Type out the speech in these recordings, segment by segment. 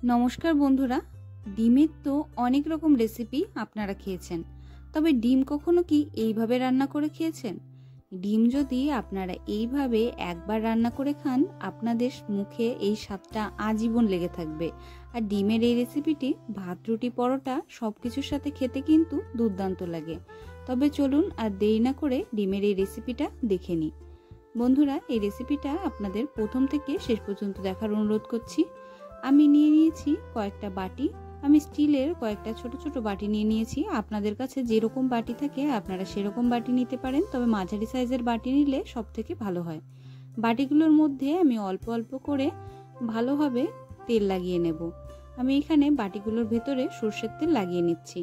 নমস্কার বন্ধুরা, ডিমের তো অনেক রকম রেসিপি আপনারা খেয়েছেন, তবে ডিম কখনো কি এইভাবে রান্না করে খেয়েছেন? ডিম যদি আপনারা এইভাবে একবার রান্না করে খান, আপনাদের মুখে এই স্বাদটা আজীবন লেগে থাকবে। আর ডিমের এই রেসিপিটি ভাত, রুটি, পরোটা সব কিছুর সাথে খেতে কিন্তু দুর্দান্ত লাগে। তবে চলুন আর দেরি না করে ডিমের এই রেসিপিটা দেখে নিই। বন্ধুরা, এই রেসিপিটা আপনাদের প্রথম থেকে শেষ পর্যন্ত দেখার অনুরোধ করছি। আমি নিয়ে নিয়েছি কয়েকটা বাটি। আমি স্টিলের কয়েকটা ছোট ছোট বাটি নিয়ে নিয়েছি। আপনাদের কাছে যেরকম বাটি থাকে আপনারা সেরকম বাটি নিতে পারেন, তবে মাঝারি সাইজের বাটি নিলে সব থেকে ভালো হয়। বাটিগুলোর মধ্যে আমি অল্প অল্প করে ভালোভাবে তেল লাগিয়ে নেব। আমি এখানে বাটিগুলোর ভেতরে সর্ষের তেল লাগিয়ে নিচ্ছি,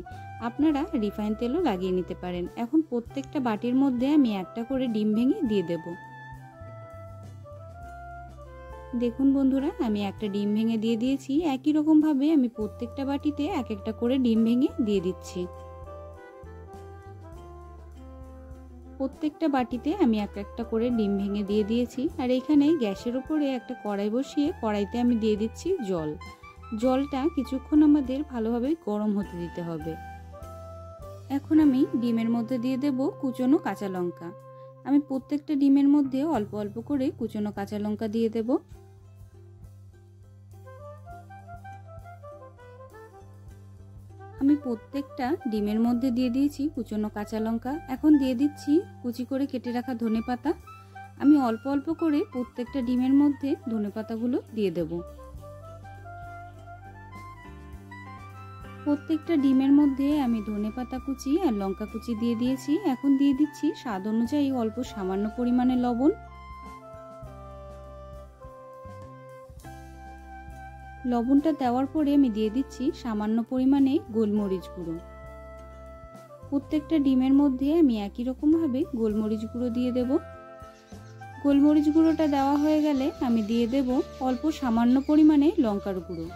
আপনারা রিফাইন তেলও লাগিয়ে নিতে পারেন। এখন প্রত্যেকটা বাটির মধ্যে আমি একটা করে ডিম ভেঙে দিয়ে দেব। দেখুন বন্ধুরা, আমি একটা ডিম ভেঙে দিয়ে দিয়েছি। একই রকম ভাবে আমি প্রত্যেকটা বাটিতে এক একটা করে ডিম ভেঙে দিয়ে দিচ্ছি। প্রত্যেকটা বাটিতে আমি এক একটা করে ডিম ভেঙে দিয়ে দিয়েছি। আর এখানে গ্যাসের উপরে একটা কড়াই বসিয়ে কড়াইতে আমি দিয়ে দিচ্ছি জল। জলটা কিছুক্ষণ আমাদের ভালোভাবে গরম হতে দিতে হবে। এখন আমি ডিমের মধ্যে দিয়ে দেব কুচনো কাঁচা লঙ্কা। আমি প্রত্যেকটা ডিমের মধ্যে অল্প অল্প করে কুচনো কাঁচা লঙ্কা দিয়ে দেব। আমি প্রত্যেকটা ডিমের মধ্যে দিয়ে দিয়েছি কুচনো কাঁচা লঙ্কা। এখন দিয়ে দিচ্ছি কুচি করে কেটে রাখা ধনেপাতা। আমি অল্প অল্প করে প্রত্যেকটা ডিমের মধ্যে ধনেপাতাগুলো দিয়ে দেব। প্রত্যেকটা ডিমের মধ্যে আমি ধনেপাতা কুচি আর লঙ্কা কুচি দিয়ে দিয়েছি। এখন দিয়ে দিচ্ছি স্বাদ অনুযায়ী অল্প সামান্য পরিমাণে লবণ। লবণটা দেওয়ার পরে আমি দিয়ে দিচ্ছি সামান্য পরিমাণে গোলমরিচ গুঁড়ো। প্রত্যেকটা ডিমের মধ্যে আমি একই রকম ভাবে গোলমরিচ গুঁড়ো দিয়ে দেব। গোলমরিচ গুঁড়োটা দেওয়া হয়ে গেলে আমি দিয়ে দেব অল্প সামান্য পরিমাণে লঙ্কার গুঁড়ো।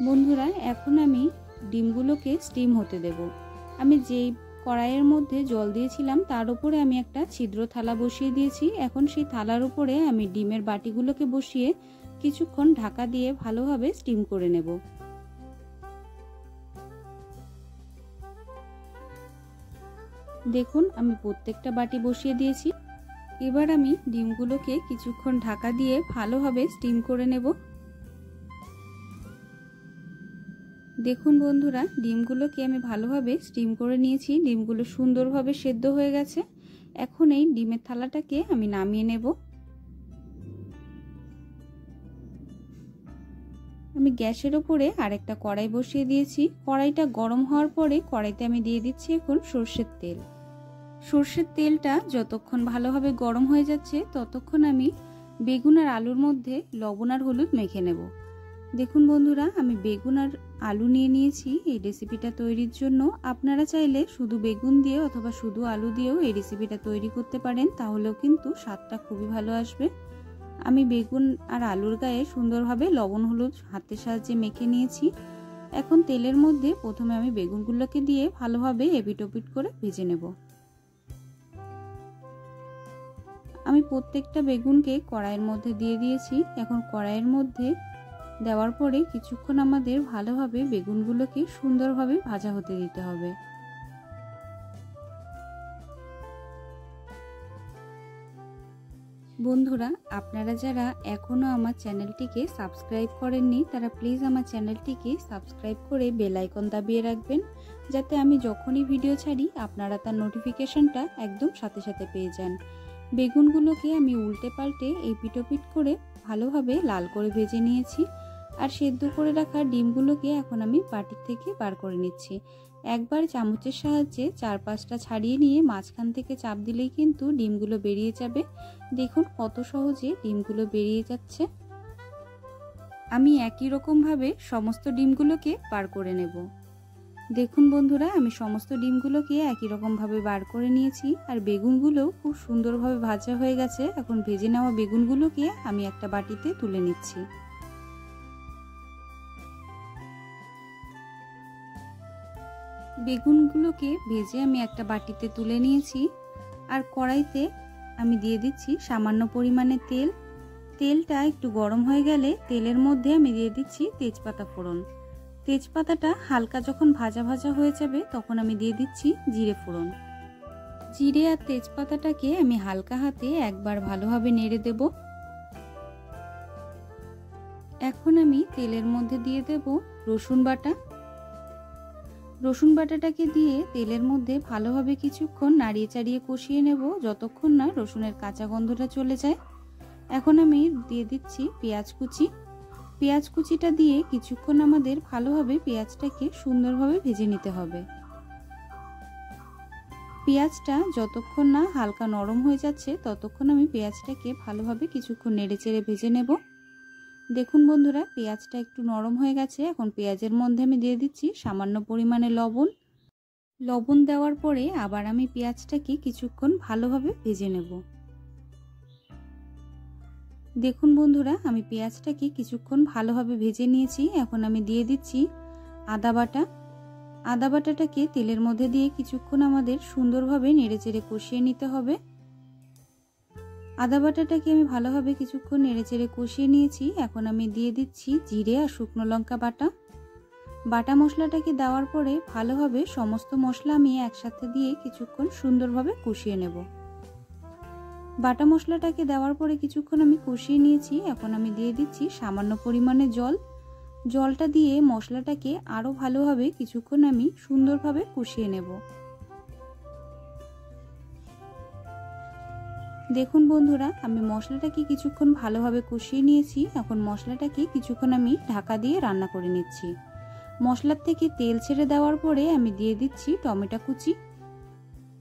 বন্ধুরা, এখন আমি ডিমগুলোকে স্টিম হতে দেব। আমি যেই কড়াইয়ের মধ্যে জল দিয়েছিলাম তার উপরে আমি একটা ছিদ্র থালা বসিয়ে দিয়েছি। এখন সেই থালার উপরে আমি ডিমের বাটিগুলোকে বসিয়ে কিছুক্ষণ ঢাকা দিয়ে ভালোভাবে স্টিম করে নেব। দেখুন, আমি প্রত্যেকটা বাটি বসিয়ে দিয়েছি। এবার আমি ডিমগুলোকে কিছুক্ষণ ঢাকা দিয়ে ভালোভাবে স্টিম করে নেব। দেখুন বন্ধুরা, ডিমগুলোকে আমি ভালোভাবে স্টিম করে নিয়েছি। ডিমগুলো সুন্দরভাবে সেদ্ধ হয়ে গেছে। এখন এই ডিমের থালাটাকে আমি নামিয়ে নেব। আমি গ্যাসের ওপরে আরেকটা কড়াই বসিয়ে দিয়েছি। কড়াইটা গরম হওয়ার পরে কড়াইতে আমি দিয়ে দিচ্ছি এখন সর্ষের তেল। সর্ষের তেলটা যতক্ষণ ভালোভাবে গরম হয়ে যাচ্ছে ততক্ষণ আমি বেগুন আর আলুর মধ্যে লবণ আর হলুদ মেখে নেব। দেখুন বন্ধুরা, আমি বেগুন আর আলু নিয়ে নিয়েছি এই রেসিপিটা তৈরির জন্য। আপনারা চাইলে শুধু বেগুন দিয়ে অথবা শুধু আলু দিয়েও এই রেসিপিটা তৈরি করতে পারেন, তাহলেও কিন্তু স্বাদটা খুবই ভালো আসবে। আমি বেগুন আর আলুর গায়ে সুন্দরভাবে লবণ হলুদ হাতের সাহায্যে মেখে নিয়েছি। এখন তেলের মধ্যে প্রথমে আমি বেগুনগুলোকে দিয়ে ভালোভাবে এপিট ওপিট করে ভেজে নেব। আমি প্রত্যেকটা বেগুনকে কড়াইয়ের মধ্যে দিয়ে দিয়েছি। এখন কড়াইয়ের মধ্যে দেওয়ার পরে কিছুক্ষণ আমাদের ভালোভাবে বেগুনগুলোকে সুন্দরভাবে ভাজা হতে দিতে হবে। বন্ধুরা, আপনারা যারা এখনো আমার চ্যানেলটিকে সাবস্ক্রাইব করেননি তারা প্লিজ আমার চ্যানেলটিকে সাবস্ক্রাইব করে বেল আইকন দাবিয়ে রাখবেন, যাতে আমি যখনই ভিডিও ছাড়ি আপনারা তার নোটিফিকেশনটা একদম সাথে সাথে পেয়ে যান। বেগুনগুলোকে আমি উল্টে পাল্টে এপিট ওপিট করে ভালোভাবে লাল করে ভেজে নিয়েছি। আর সেদ্ধ করে রাখা ডিমগুলোকে এখন আমি বাটি থেকে বার করে নিচ্ছি। একবার চামচের সাহায্যে 4-5টা ছাড়িয়ে নিয়ে মাঝখান থেকে চাপ দিলেই কিন্তু ডিমগুলো বেরিয়ে যাবে। দেখুন কত সহজে ডিমগুলো বেরিয়ে যাচ্ছে। আমি একই রকম ভাবে সমস্ত ডিমগুলোকে বার করে নেব। দেখুন বন্ধুরা, আমি সমস্ত ডিমগুলোকে একই রকম ভাবে বার করে নিয়েছি। আর বেগুনগুলোও খুব সুন্দরভাবে ভাজা হয়ে গেছে। এখন ভেজে নেওয়া বেগুনগুলোকে আমি একটা বাটিতে তুলে নিচ্ছি। বেগুনগুলোকে ভেজে আমি একটা বাটিতে তুলে নিয়েছি। আর কড়াইতে আমি দিয়ে দিচ্ছি সামান্য পরিমাণে তেল। তেলটা একটু গরম হয়ে গেলে তেলের মধ্যে আমি দিয়ে দিচ্ছি তেজপাতা ফোড়ন। তেজপাতাটা হালকা যখন ভাজা ভাজা হয়ে যাবে তখন আমি দিয়ে দিচ্ছি জিরে ফোড়ন। জিরে আর তেজপাতাটাকে আমি হালকা হাতে একবার ভালোভাবে নেড়ে দেব। এখন আমি তেলের মধ্যে দিয়ে দেব রসুন বাটা। রসুন বাটাটাকে দিয়ে তেলের মধ্যে ভালোভাবে কিছুক্ষণ নাড়িয়ে চাড়িয়ে কষিয়ে নেব যতক্ষণ না রসুনের কাঁচা গন্ধটা চলে যায়। এখন আমি দিয়ে দিচ্ছি পেঁয়াজ কুচি। পেঁয়াজ কুচিটা দিয়ে কিছুক্ষণ আমাদের ভালোভাবে পেঁয়াজটাকে সুন্দরভাবে ভেজে নিতে হবে। পেঁয়াজটা যতক্ষণ না হালকা নরম হয়ে যাচ্ছে ততক্ষণ আমি পেঁয়াজটাকে ভালোভাবে কিছুক্ষণ নেড়েচেড়ে ভেজে নেব। দেখুন বন্ধুরা, পেঁয়াজটা একটু নরম হয়ে গেছে। এখন পেঁয়াজের মধ্যে আমি দিয়ে দিচ্ছি সামান্য পরিমাণে লবণ। লবণ দেওয়ার পরে আবার আমি পেঁয়াজটাকে কিছুক্ষণ ভালোভাবে ভেজে নেব। দেখুন বন্ধুরা, আমি পেঁয়াজটাকে কিছুক্ষণ ভালোভাবে ভেজে নিয়েছি। এখন আমি দিয়ে দিচ্ছি আদা বাটা। আদা বাটাটাকে তেলের মধ্যে দিয়ে কিছুক্ষণ আমাদের সুন্দরভাবে নেড়েচেড়ে কষিয়ে নিতে হবে। আদা বাটাটাকে আমি ভালোভাবে কিছুক্ষণ নেড়েচেড়ে কষিয়ে নিয়েছি। এখন আমি দিয়ে দিচ্ছি জিরে আর শুকনো লঙ্কা বাটা। বাটা মশলাটাকে দেওয়ার পরে ভালোভাবে সমস্ত মশলা আমি একসাথে দিয়ে কিছুক্ষণ সুন্দরভাবে কষিয়ে নেব। বাটা মশলাটাকে দেওয়ার পরে কিছুক্ষণ আমি কষিয়ে নিয়েছি। এখন আমি দিয়ে দিচ্ছি সামান্য পরিমাণে জল। জলটা দিয়ে মশলাটাকে আরো ভালোভাবে কিছুক্ষণ আমি সুন্দরভাবে কষিয়ে নেব। দেখুন বন্ধুরা, আমি মশলাটাকে কিছুক্ষণ ভালোভাবে কষিয়ে নিয়েছি। এখন মশলাটাকে কিছুক্ষণ আমি ঢাকা দিয়ে রান্না করে নিচ্ছি। মশলার থেকে তেল ছেড়ে দেওয়ার পরে আমি দিয়ে দিচ্ছি টমেটো কুচি।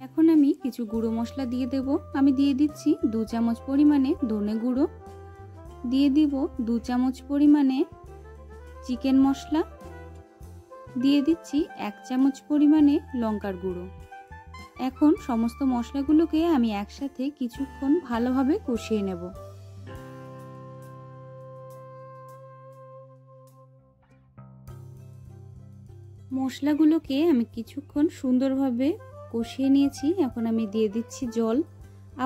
এখন আমি কিছু গুঁড়ো মশলা দিয়ে দেব। আমি দিয়ে দিচ্ছি 2 চামচ পরিমাণে ধনে গুঁড়ো, দিয়ে দিব 2 চামচ পরিমাণে চিকেন মশলা, দিয়ে দিচ্ছি 1 চামচ পরিমাণে লঙ্কার গুঁড়ো। এখন সমস্ত মশলাগুলোকে আমি একসাথে কিছুক্ষণ ভালোভাবে কষিয়ে নেব। মশলাগুলোকে আমি কিছুক্ষণ সুন্দরভাবে কষিয়ে নিয়েছি। এখন আমি দিয়ে দিচ্ছি জল।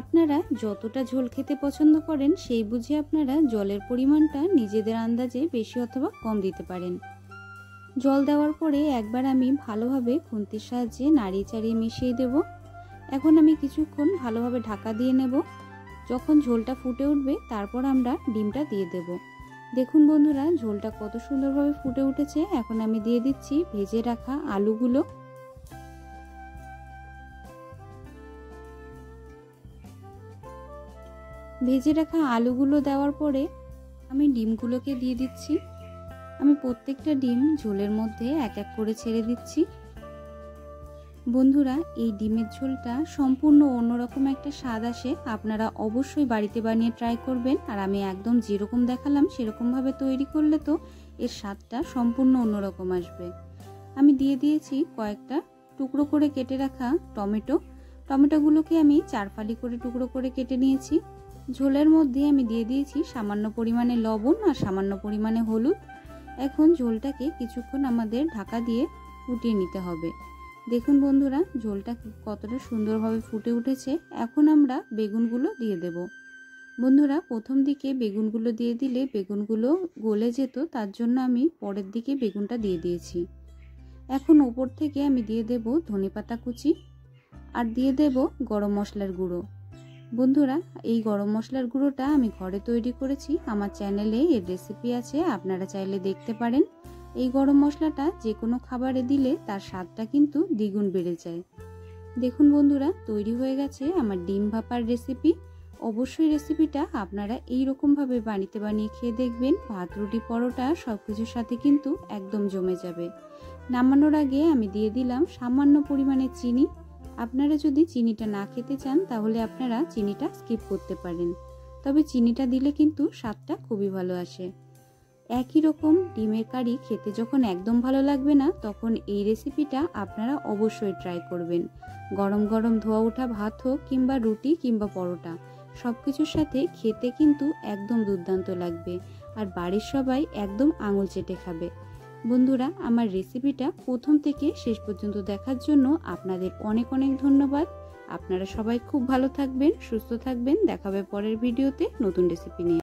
আপনারা যতটা ঝোল খেতে পছন্দ করেন সেই বুঝে আপনারা জলের পরিমাণটা নিজেদের আন্দাজে বেশি অথবা কম দিতে পারেন। জল দেওয়ার পরে একবার আমি ভালোভাবে খুন্তির সাহায্যে নাড়িয়ে চাড়িয়ে মিশিয়ে দেব। এখন আমি কিছুক্ষণ ভালোভাবে ঢাকা দিয়ে নেব। যখন ঝোলটা ফুটে উঠবে তারপর আমরা ডিমটা দিয়ে দেব। দেখুন বন্ধুরা, ঝোলটা কত সুন্দরভাবে ফুটে উঠেছে। এখন আমি দিয়ে দিচ্ছি ভেজে রাখা আলুগুলো। ভেজে রাখা আলুগুলো দেওয়ার পরে আমি ডিমগুলোকে দিয়ে দিচ্ছি। আমি প্রত্যেকটা ডিম ঝোলের মধ্যে এক এক করে ছেড়ে দিচ্ছি। বন্ধুরা, এই ডিমের ঝোলটা সম্পূর্ণ অন্যরকম একটা স্বাদ আসে। আপনারা অবশ্যই বাড়িতে বানিয়ে ট্রাই করবেন। আর আমি একদম যেরকম দেখালাম সেরকমভাবে তৈরি করলে তো এর স্বাদটা সম্পূর্ণ অন্যরকম আসবে। আমি দিয়ে দিয়েছি কয়েকটা টুকরো করে কেটে রাখা টমেটো। টমেটোগুলোকে আমি 4 ফালি করে টুকরো করে কেটে নিয়েছি। ঝোলের মধ্যে আমি দিয়ে দিয়েছি সামান্য পরিমাণে লবণ আর সামান্য পরিমাণে হলুদ। এখন ঝোলটাকে কিছুক্ষণ আমাদের ঢাকা দিয়ে ফুটিয়ে নিতে হবে। দেখুন বন্ধুরা, ঝোলটা কতটা সুন্দরভাবে ফুটে উঠেছে। এখন আমরা বেগুনগুলো দিয়ে দেব। বন্ধুরা, প্রথম দিকে বেগুনগুলো দিয়ে দিলে বেগুনগুলো গলে যেত, তার জন্য আমি পরের দিকে বেগুনটা দিয়ে দিয়েছি। এখন উপর থেকে আমি দিয়ে দেব ধনেপাতা কুচি আর দিয়ে দেব গরম মশলার গুঁড়ো। বন্ধুরা, এই গরম মশলার গুঁড়োটা আমি ঘরে তৈরি করেছি। আমার চ্যানেলে এর রেসিপি আছে, আপনারা চাইলে দেখতে পারেন। এই গরম মশলাটা যে কোনো খাবারে দিলে তার স্বাদটা কিন্তু দ্বিগুণ বেড়ে যায়। দেখুন বন্ধুরা, তৈরি হয়ে গেছে আমার ডিম ভাপার রেসিপি। অবশ্যই রেসিপিটা আপনারা এই রকমভাবে বাড়িতে বানিয়ে খেয়ে দেখবেন। ভাত, রুটি, পরোটা সবকিছুর সাথে কিন্তু একদম জমে যাবে। নামানোর আগে আমি দিয়ে দিলাম সামান্য পরিমাণে চিনি। আপনারা যদি চিনিটা না খেতে চান তাহলে আপনারা চিনিটা স্কিপ করতে পারেন, তবে চিনিটা দিলে কিন্তু স্বাদটা খুবই ভালো আসে। একই রকম ডিমের কারি খেতে যখন একদম ভালো লাগবে না, তখন এই রেসিপিটা আপনারা অবশ্যই ট্রাই করবেন। গরম গরম ধোয়া ওঠা ভাত হোক কিংবা রুটি কিংবা পরোটা, সব কিছুর সাথে খেতে কিন্তু একদম দুর্দান্ত লাগবে। আর বাড়ির সবাই একদম আঙুল চেটে খাবে। বন্ধুরা, আমার রেসিপিটা প্রথম থেকে শেষ পর্যন্ত দেখার জন্য আপনাদের অনেক অনেক ধন্যবাদ। আপনারা সবাই খুব ভালো থাকবেন, সুস্থ থাকবেন। দেখা হবে পরের ভিডিওতে নতুন রেসিপি নিয়ে।